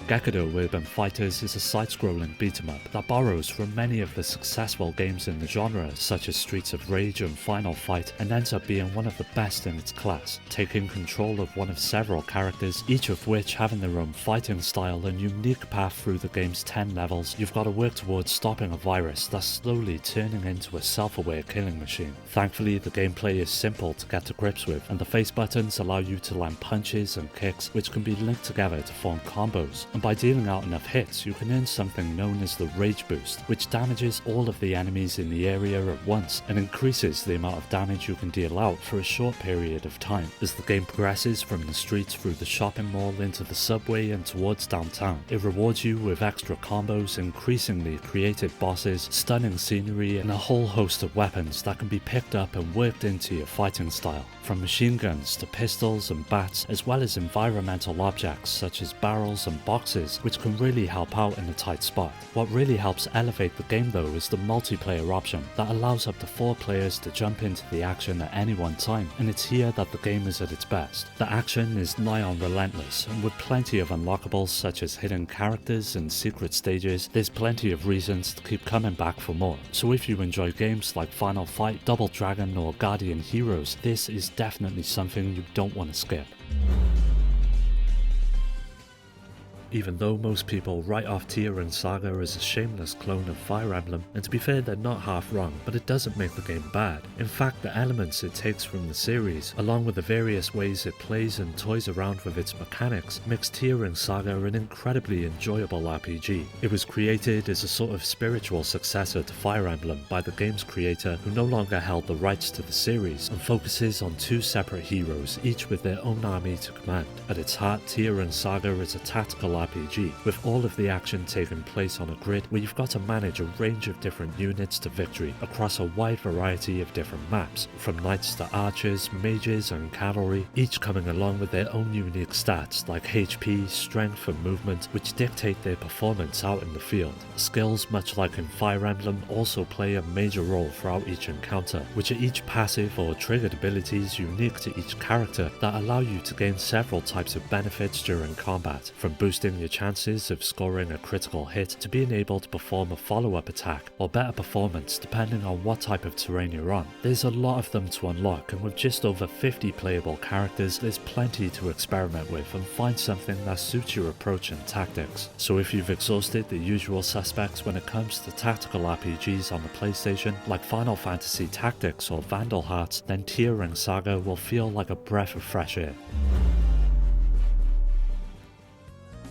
Gekido Urban Fighters is a side-scrolling beat-em-up that borrows from many of the successful games in the genre such as Streets of Rage and Final Fight, and ends up being one of the best in its class, taking control of one of several characters, each of which having their own fighting style and unique path through the game's 10 levels. You've got to work towards stopping a virus that's slowly turning into a self-aware killing machine. Thankfully, the gameplay is simple to get to grips with, and the face buttons allow you to land punches and kicks which can be linked together to form combos. And by dealing out enough hits, you can earn something known as the Rage Boost, which damages all of the enemies in the area at once and increases the amount of damage you can deal out for a short period of time. As the game progresses from the streets through the shopping mall into the subway and towards downtown, it rewards you with extra combos, increasingly creative bosses, stunning scenery, and a whole host of weapons that can be picked up and worked into your fighting style. From machine guns to pistols and bats, as well as environmental objects such as barrels and boxes, which can really help out in a tight spot. What really helps elevate the game though is the multiplayer option that allows up to 4 players to jump into the action at any one time, and it's here that the game is at its best. The action is nigh on relentless, and with plenty of unlockables such as hidden characters and secret stages, there's plenty of reasons to keep coming back for more. So if you enjoy games like Final Fight, Double Dragon or Guardian Heroes, this is definitely something you don't want to skip. Even though most people write off Tearing Saga as a shameless clone of Fire Emblem, and to be fair they're not half wrong, but it doesn't make the game bad. In fact, the elements it takes from the series, along with the various ways it plays and toys around with its mechanics, makes Tearing Saga an incredibly enjoyable RPG. It was created as a sort of spiritual successor to Fire Emblem by the game's creator, who no longer held the rights to the series, and focuses on 2 separate heroes, each with their own army to command. At its heart, Tearing Saga is a tactical RPG, with all of the action taking place on a grid where you've got to manage a range of different units to victory across a wide variety of different maps, from knights to archers, mages and cavalry, each coming along with their own unique stats like HP, strength and movement, which dictate their performance out in the field. Skills, much like in Fire Emblem, also play a major role throughout each encounter, which are each passive or triggered abilities unique to each character that allow you to gain several types of benefits during combat, from boosting your chances of scoring a critical hit to being able to perform a follow-up attack or better performance depending on what type of terrain you're on. There's a lot of them to unlock, and with just over 50 playable characters, there's plenty to experiment with and find something that suits your approach and tactics. So if you've exhausted the usual suspects when it comes to tactical RPGs on the PlayStation, like Final Fantasy Tactics or Vandal Hearts, then Tearing Saga will feel like a breath of fresh air.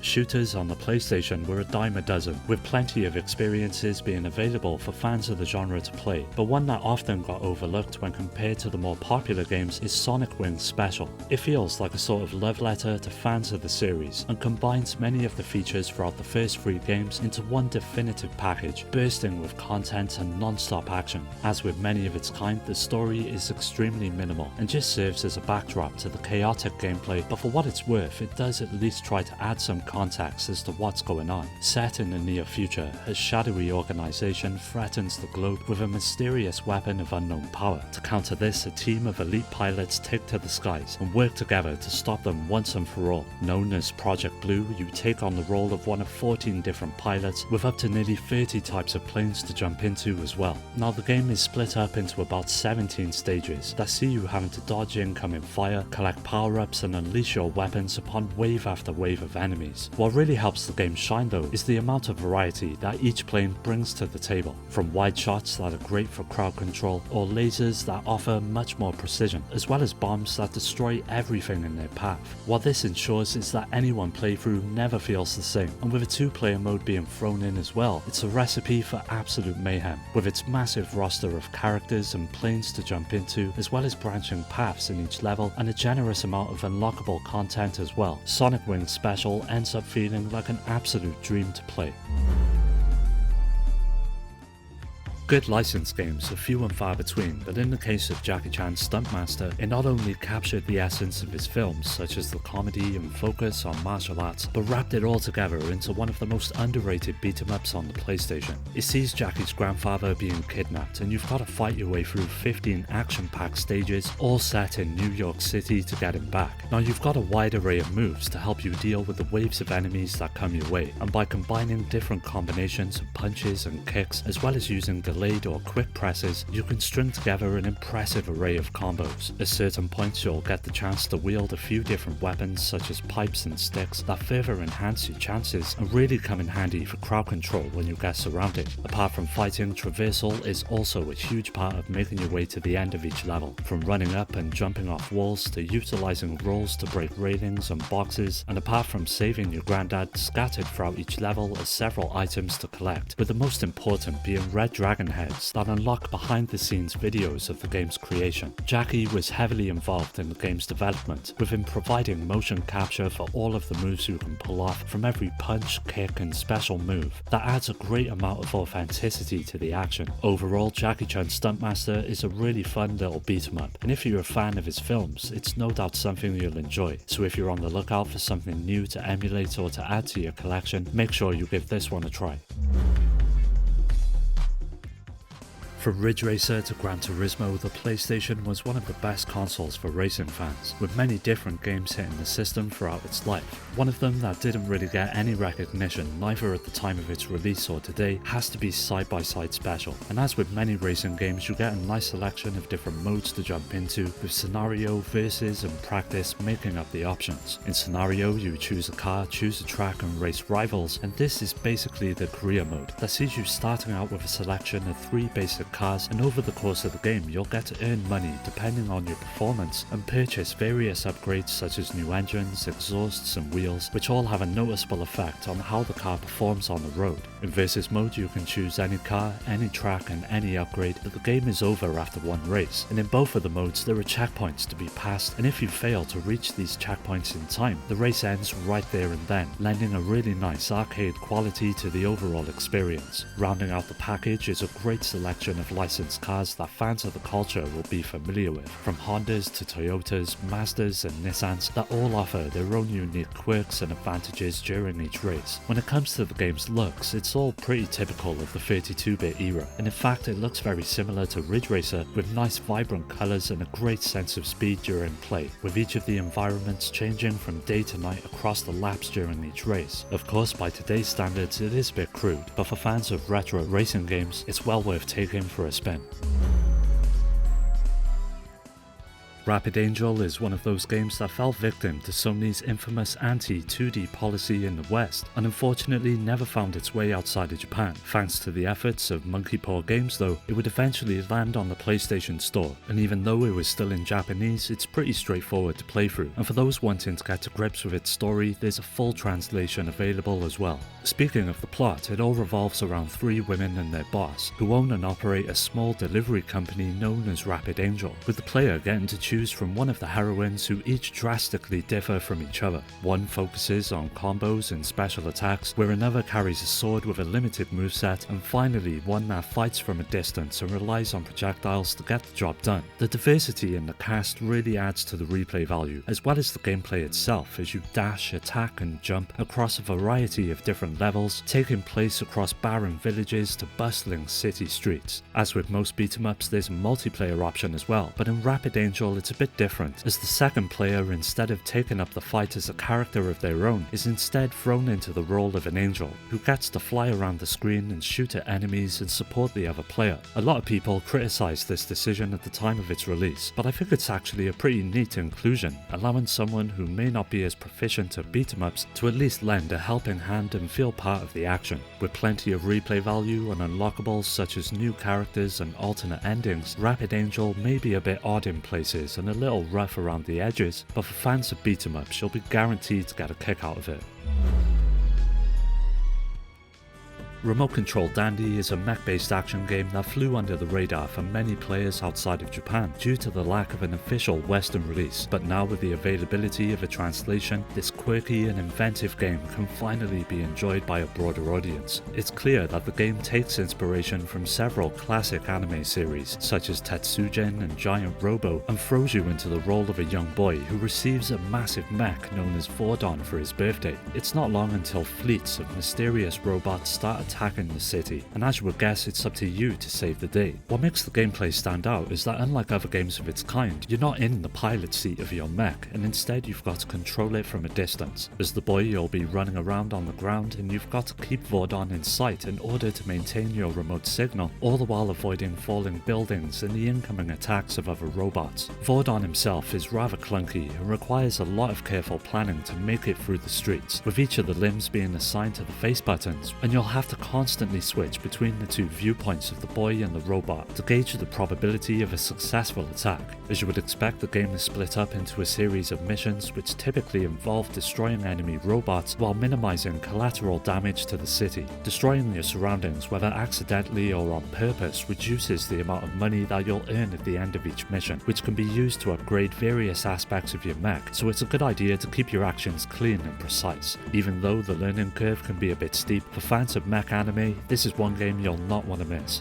Shooters on the PlayStation were a dime a dozen, with plenty of experiences being available for fans of the genre to play, but one that often got overlooked when compared to the more popular games is Sonic Wings Special. It feels like a sort of love letter to fans of the series, and combines many of the features throughout the first 3 games into one definitive package, bursting with content and non-stop action. As with many of its kind, the story is extremely minimal, and just serves as a backdrop to the chaotic gameplay, but for what it's worth, it does at least try to add some context as to what's going on. Set in the near future, a shadowy organization threatens the globe with a mysterious weapon of unknown power. To counter this, a team of elite pilots take to the skies and work together to stop them once and for all. Known as Project Blue, you take on the role of one of 14 different pilots, with up to nearly 30 types of planes to jump into as well. Now the game is split up into about 17 stages that see you having to dodge incoming fire, collect power-ups and unleash your weapons upon wave after wave of enemies. What really helps the game shine though is the amount of variety that each plane brings to the table, from wide shots that are great for crowd control or lasers that offer much more precision, as well as bombs that destroy everything in their path. What this ensures is that any one playthrough never feels the same, and with a 2-player mode being thrown in as well, it's a recipe for absolute mayhem. With its massive roster of characters and planes to jump into, as well as branching paths in each level and a generous amount of unlockable content as well, Sonic Wings Special ends up feeling like an absolute dream to play. Good licensed games are few and far between, but in the case of Jackie Chan's Stuntmaster, it not only captured the essence of his films, such as the comedy and focus on martial arts, but wrapped it all together into one of the most underrated beat-em-ups on the PlayStation. It sees Jackie's grandfather being kidnapped, and you've got to fight your way through 15 action-packed stages, all set in New York City to get him back. Now you've got a wide array of moves to help you deal with the waves of enemies that come your way, and by combining different combinations of punches and kicks, as well as using delayed or quick presses, you can string together an impressive array of combos. At certain points you'll get the chance to wield a few different weapons such as pipes and sticks that further enhance your chances and really come in handy for crowd control when you get surrounded. Apart from fighting, traversal is also a huge part of making your way to the end of each level, from running up and jumping off walls to utilizing rolls to break railings and boxes, and apart from saving your granddad, scattered throughout each level are several items to collect, with the most important being red dragon heads that unlock behind the scenes videos of the game's creation. Jackie was heavily involved in the game's development, with him providing motion capture for all of the moves you can pull off from every punch, kick and special move. That adds a great amount of authenticity to the action. Overall, Jackie Chan's Stuntmaster is a really fun little beat 'em up, and if you're a fan of his films, it's no doubt something you'll enjoy. So if you're on the lookout for something new to emulate or to add to your collection, make sure you give this one a try. From Ridge Racer to Gran Turismo, the PlayStation was one of the best consoles for racing fans, with many different games hitting the system throughout its life. One of them that didn't really get any recognition, neither at the time of its release or today, has to be Side by Side Special. And as with many racing games, you get a nice selection of different modes to jump into, with scenario, versus and practice making up the options. In scenario, you choose a car, choose a track and race rivals, and this is basically the career mode that sees you starting out with a selection of 3 basic cars, and over the course of the game you'll get to earn money depending on your performance and purchase various upgrades such as new engines, exhausts and wheels, which all have a noticeable effect on how the car performs on the road. In versus mode you can choose any car, any track and any upgrade, but the game is over after one race, and in both of the modes there are checkpoints to be passed, and if you fail to reach these checkpoints in time, the race ends right there and then, lending a really nice arcade quality to the overall experience. Rounding out the package is a great selection of licensed cars that fans of the culture will be familiar with, from Hondas to Toyotas, Mazdas and Nissans, that all offer their own unique quirks and advantages during each race. When it comes to the game's looks, it's all pretty typical of the 32-bit era, and in fact it looks very similar to Ridge Racer, with nice vibrant colours and a great sense of speed during play, with each of the environments changing from day to night across the laps during each race. Of course, by today's standards it is a bit crude, but for fans of retro racing games, it's well worth taking for a spin. Rapid Angel is one of those games that fell victim to Sony's infamous anti-2D policy in the West, and unfortunately never found its way outside of Japan. Thanks to the efforts of Monkey Paw Games though, it would eventually land on the PlayStation Store, and even though it was still in Japanese, it's pretty straightforward to play through, and for those wanting to get to grips with its story, there's a full translation available as well. Speaking of the plot, it all revolves around 3 women and their boss, who own and operate a small delivery company known as Rapid Angel, with the player getting to choose from one of the heroines who each drastically differ from each other. One focuses on combos and special attacks, where another carries a sword with a limited moveset, and finally one that fights from a distance and relies on projectiles to get the job done. The diversity in the cast really adds to the replay value, as well as the gameplay itself, as you dash, attack and jump across a variety of different levels, taking place across barren villages to bustling city streets. As with most beat-em-ups, there's a multiplayer option as well, but in Rapid Angel it's a bit different, as the second player, instead of taking up the fight as a character of their own, is instead thrown into the role of an angel, who gets to fly around the screen and shoot at enemies and support the other player. A lot of people criticised this decision at the time of its release, but I think it's actually a pretty neat inclusion, allowing someone who may not be as proficient at beat-em-ups to at least lend a helping hand and feel part of the action. With plenty of replay value and unlockables such as new characters and alternate endings, Rapid Angel may be a bit odd in places and a little rough around the edges, but for fans of beat-em-ups, you'll be guaranteed to get a kick out of it. Remote Control Dandy is a mech-based action game that flew under the radar for many players outside of Japan due to the lack of an official Western release, but now with the availability of a translation, this quirky and inventive game can finally be enjoyed by a broader audience. It's clear that the game takes inspiration from several classic anime series such as Tetsujin and Giant Robo and throws you into the role of a young boy who receives a massive mech known as Vordon for his birthday. It's not long until fleets of mysterious robots start attacking the city, and as you would guess, it's up to you to save the day. What makes the gameplay stand out is that unlike other games of its kind, you're not in the pilot seat of your mech, and instead you've got to control it from a distance. As the boy, you'll be running around on the ground, and you've got to keep Vordon in sight in order to maintain your remote signal, all the while avoiding falling buildings and the incoming attacks of other robots. Vordon himself is rather clunky and requires a lot of careful planning to make it through the streets, with each of the limbs being assigned to the face buttons, and you'll have to constantly switch between the two viewpoints of the boy and the robot to gauge the probability of a successful attack. As you would expect, the game is split up into a series of missions which typically involve destroying enemy robots while minimizing collateral damage to the city. Destroying your surroundings, whether accidentally or on purpose, reduces the amount of money that you'll earn at the end of each mission, which can be used to upgrade various aspects of your mech, so it's a good idea to keep your actions clean and precise. Even though the learning curve can be a bit steep, for fans of mech anime, this is one game you'll not want to miss.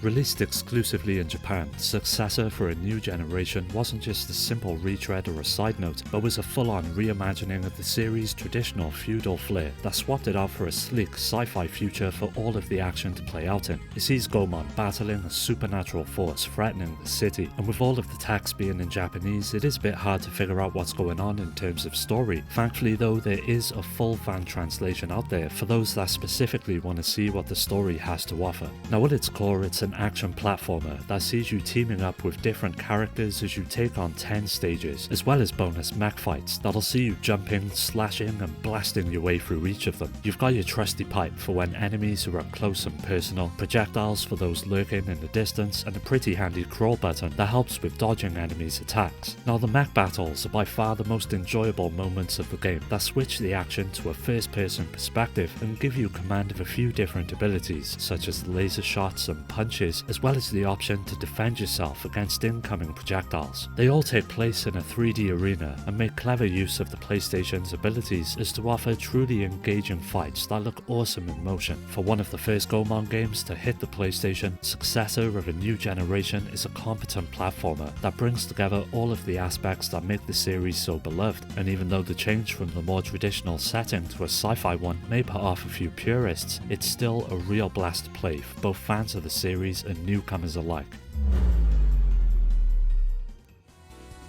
Released exclusively in Japan, Successor for a New Generation wasn't just a simple retread or a side note, but was a full-on reimagining of the series' traditional feudal flair that swapped it out for a sleek sci-fi future for all of the action to play out in. It sees Gomon battling a supernatural force threatening the city, and with all of the text being in Japanese, it is a bit hard to figure out what's going on in terms of story. Thankfully though, there is a full fan translation out there for those that specifically want to see what the story has to offer. Now at its core, it's an action platformer that sees you teaming up with different characters as you take on 10 stages, as well as bonus mech fights that'll see you jumping, slashing and blasting your way through each of them. You've got your trusty pipe for when enemies are up close and personal, projectiles for those lurking in the distance, and a pretty handy crawl button that helps with dodging enemies' attacks. Now the mech battles are by far the most enjoyable moments of the game that switch the action to a first-person perspective and give you command of a few different abilities such as laser shots and punches, as well as the option to defend yourself against incoming projectiles. They all take place in a 3D arena and make clever use of the PlayStation's abilities as to offer truly engaging fights that look awesome in motion. For one of the first Gomon games to hit the PlayStation, Successor of a New Generation is a competent platformer that brings together all of the aspects that make the series so beloved, and even though the change from the more traditional setting to a sci-fi one may put off a few purists, it's still a real blast to play for both fans of the series and newcomers alike.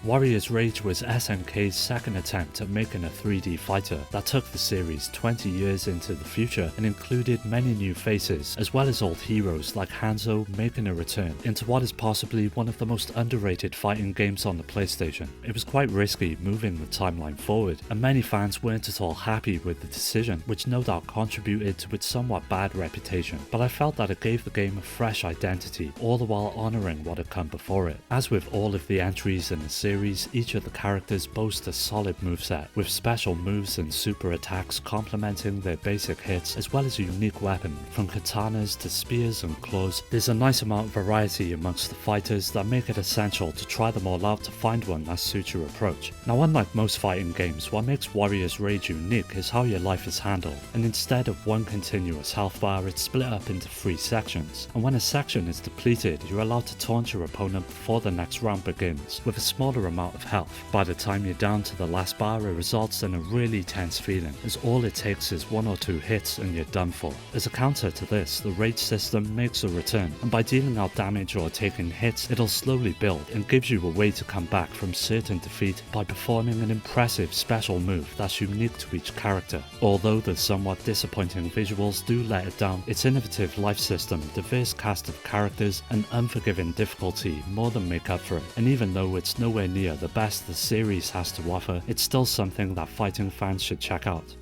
Warrior's Rage was SNK's second attempt at making a 3D fighter that took the series 20 years into the future and included many new faces, as well as old heroes like Hanzo making a return into what is possibly one of the most underrated fighting games on the PlayStation. It was quite risky moving the timeline forward, and many fans weren't at all happy with the decision, which no doubt contributed to its somewhat bad reputation, but I felt that it gave the game a fresh identity, all the while honouring what had come before it. As with all of the entries in the series, each of the characters boast a solid moveset, with special moves and super attacks complementing their basic hits, as well as a unique weapon, from katanas to spears and claws. There's a nice amount of variety amongst the fighters that make it essential to try them all out to find one that suits your approach. Now unlike most fighting games, what makes Warrior's Rage unique is how your life is handled, and instead of one continuous health bar, it's split up into 3 sections, and when a section is depleted, you're allowed to taunt your opponent before the next round begins, with a smaller amount of health. By the time you're down to the last bar, it results in a really tense feeling, as all it takes is 1 or 2 hits and you're done for. As a counter to this, the rage system makes a return, and by dealing out damage or taking hits, it'll slowly build and gives you a way to come back from certain defeat by performing an impressive special move that's unique to each character. Although the somewhat disappointing visuals do let it down, its innovative life system, diverse cast of characters, and unforgiving difficulty more than make up for it, and even though it's nowhere near the best the series has to offer, it's still something that fighting fans should check out.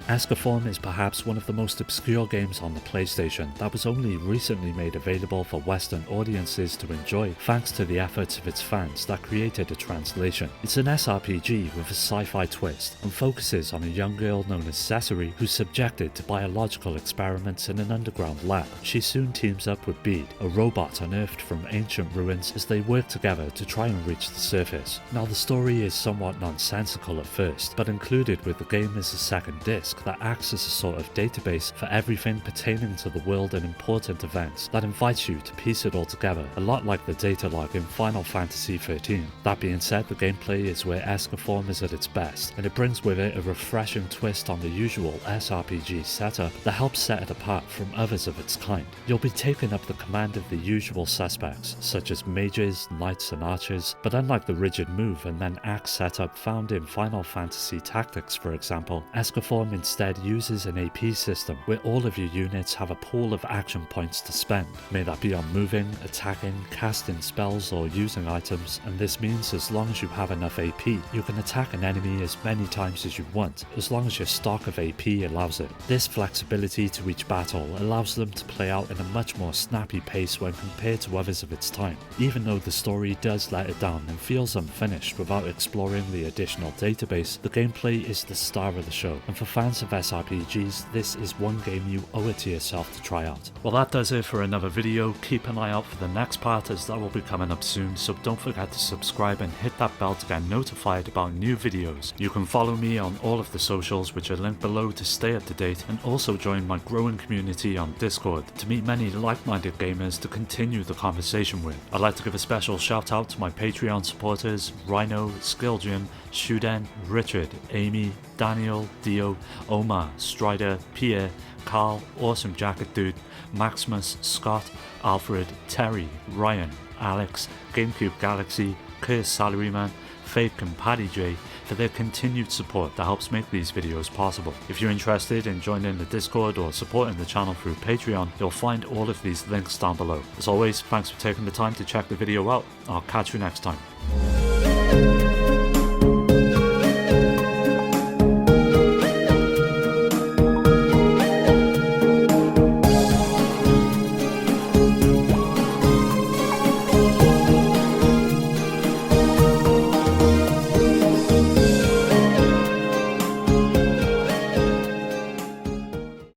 Escaform is perhaps one of the most obscure games on the PlayStation that was only recently made available for Western audiences to enjoy thanks to the efforts of its fans that created a translation. It's an SRPG with a sci-fi twist and focuses on a young girl known as Cesare who's subjected to biological experiments in an underground lab. She soon teams up with Bede, a robot unearthed from ancient ruins, as they work together to try and reach the surface. Now the story is somewhat nonsensical at first, but included with the game is a second disc that acts as a sort of database for everything pertaining to the world and important events that invites you to piece it all together, a lot like the data log in Final Fantasy XIII. That being said, the gameplay is where Escaform is at its best, and it brings with it a refreshing twist on the usual SRPG setup that helps set it apart from others of its kind. You'll be taking up the command of the usual suspects, such as mages, knights and archers, but unlike the rigid move and then act setup found in Final Fantasy Tactics for example, Escaform instead uses an AP system where all of your units have a pool of action points to spend, may that be on moving, attacking, casting spells or using items, and this means as long as you have enough AP, you can attack an enemy as many times as you want, as long as your stock of AP allows it. This flexibility to each battle allows them to play out in a much more snappy pace when compared to others of its time, even though the story does let it down and feels unfinished without exploring the additional database. The gameplay is the star of the show, and for fans of SRPGs, this is one game you owe it to yourself to try out. Well, that does it for another video. Keep an eye out for the next part as that will be coming up soon, so don't forget to subscribe and hit that bell to get notified about new videos. You can follow me on all of the socials which are linked below to stay up to date, and also join my growing community on Discord to meet many like-minded gamers to continue the conversation with. I'd like to give a special shout out to my Patreon supporters Rhino, Skilljim, Shuden, Richard, Amy, Daniel, Dio, Omar, Strider, Pierre, Carl, Awesome Jacket Dude, Maximus, Scott, Alfred, Terry, Ryan, Alex, GameCube Galaxy, Curse Salaryman, Fake and Paddy J for their continued support that helps make these videos possible. If you're interested in joining the Discord or supporting the channel through Patreon, you'll find all of these links down below. As always, thanks for taking the time to check the video out. I'll catch you next time.